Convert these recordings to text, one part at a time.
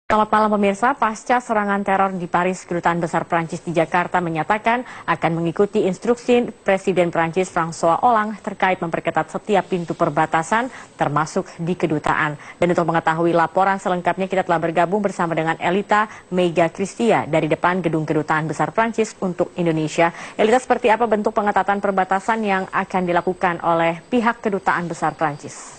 Selamat malam pemirsa, pasca serangan teror di Paris, Kedutaan Besar Prancis di Jakarta menyatakan akan mengikuti instruksi Presiden Prancis François Hollande terkait memperketat setiap pintu perbatasan termasuk di kedutaan. Dan untuk mengetahui laporan selengkapnya kita telah bergabung bersama dengan Elita Mega Christia dari depan Gedung Kedutaan Besar Prancis untuk Indonesia. Elita, seperti apa bentuk pengetatan perbatasan yang akan dilakukan oleh pihak Kedutaan Besar Prancis?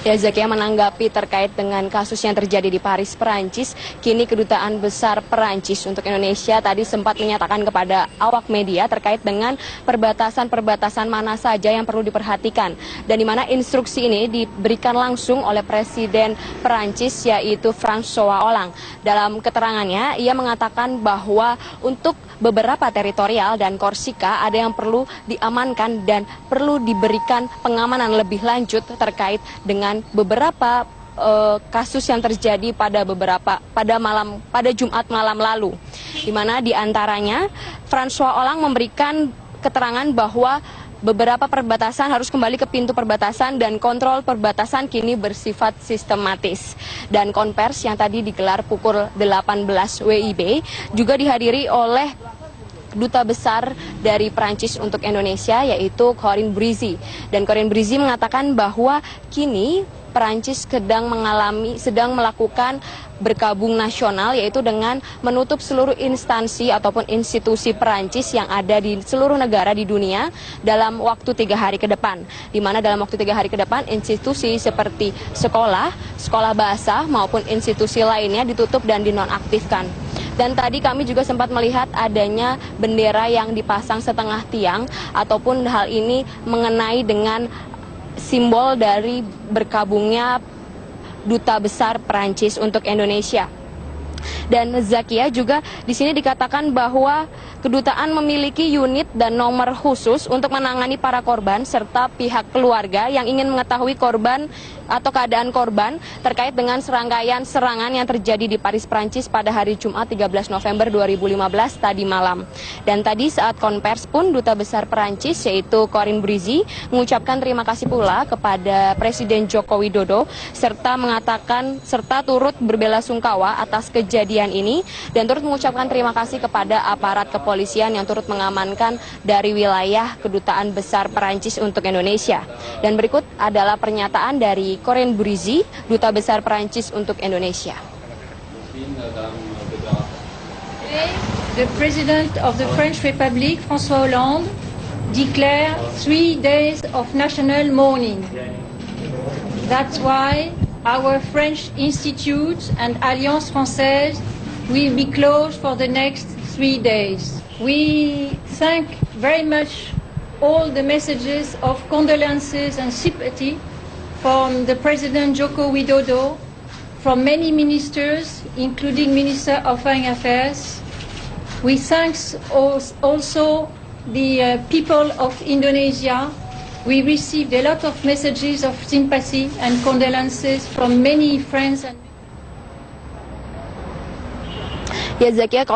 Ya, Zakia, menanggapi terkait dengan kasus yang terjadi di Paris, Perancis, kini Kedutaan Besar Perancis untuk Indonesia tadi sempat menyatakan kepada awak media terkait dengan perbatasan-perbatasan mana saja yang perlu diperhatikan. Dan di mana instruksi ini diberikan langsung oleh Presiden Perancis, yaitu François Hollande. Dalam keterangannya, ia mengatakan bahwa untuk beberapa teritorial dan Korsika ada yang perlu diamankan dan perlu diberikan pengamanan lebih lanjut terkait dengan beberapa kasus yang terjadi pada Jumat malam lalu, di mana diantaranya François Hollande memberikan keterangan bahwa beberapa perbatasan harus kembali ke pintu perbatasan dan kontrol perbatasan kini bersifat sistematis. Dan konvers yang tadi digelar pukul 18 WIB juga dihadiri oleh Duta Besar dari Prancis untuk Indonesia, yaitu Corinne Brizzy. Dan Corinne Brizzy mengatakan bahwa kini Prancis sedang melakukan berkabung nasional, yaitu dengan menutup seluruh instansi ataupun institusi Prancis yang ada di seluruh negara di dunia dalam waktu 3 hari ke depan. Di mana dalam waktu 3 hari ke depan institusi seperti sekolah bahasa maupun institusi lainnya ditutup dan dinonaktifkan. Dan tadi kami juga sempat melihat adanya bendera yang dipasang setengah tiang, ataupun hal ini mengenai dengan simbol dari berkabungnya Duta Besar Prancis untuk Indonesia. Dan Zakia, juga di sini dikatakan bahwa kedutaan memiliki unit dan nomor khusus untuk menangani para korban serta pihak keluarga yang ingin mengetahui korban atau keadaan korban terkait dengan serangkaian serangan yang terjadi di Paris, Prancis pada hari Jumat 13 November 2015 tadi malam. Dan tadi saat konvers pun Duta Besar Prancis, yaitu Corinne Brizzy, mengucapkan terima kasih pula kepada Presiden Joko Widodo serta turut berbelasungkawa atas kejadian ini dan turut mengucapkan terima kasih kepada aparat kepolisian yang turut mengamankan dari wilayah Kedutaan Besar Prancis untuk Indonesia. Dan berikut adalah pernyataan dari Corinne Brizzy, Duta Besar Prancis untuk Indonesia. The President of the French Republic, François Hollande, declared 3 days of national mourning. That's why our French institutes and Alliance Française will be closed for the next 3 days. We thank very much all the messages of condolences and sympathy from the President Joko Widodo, from many ministers, including Minister of Foreign Affairs. We thank also the people of Indonesia. We received a lot of messages of sympathy and condolences from many friends and Ya, Zakia,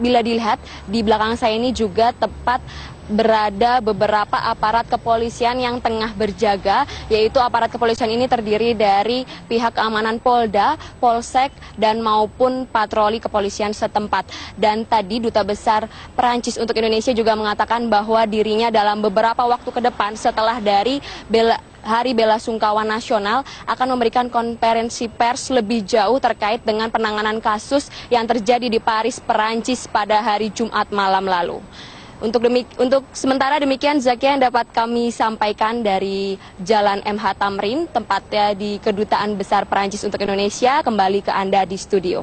bila dilihat di belakang saya ini juga tepat berada beberapa aparat kepolisian yang tengah berjaga, yaitu aparat kepolisian ini terdiri dari pihak keamanan Polda, Polsek, dan maupun patroli kepolisian setempat. Dan tadi Duta Besar Perancis untuk Indonesia juga mengatakan bahwa dirinya dalam beberapa waktu ke depan setelah dari Hari Belasungkawa Nasional akan memberikan konferensi pers lebih jauh terkait dengan penanganan kasus yang terjadi di Paris, Perancis pada hari Jumat malam lalu. Untuk sementara demikian, Zakia, yang dapat kami sampaikan dari Jalan MH Tamrin, tempatnya di Kedutaan Besar Perancis untuk Indonesia. Kembali ke Anda di studio.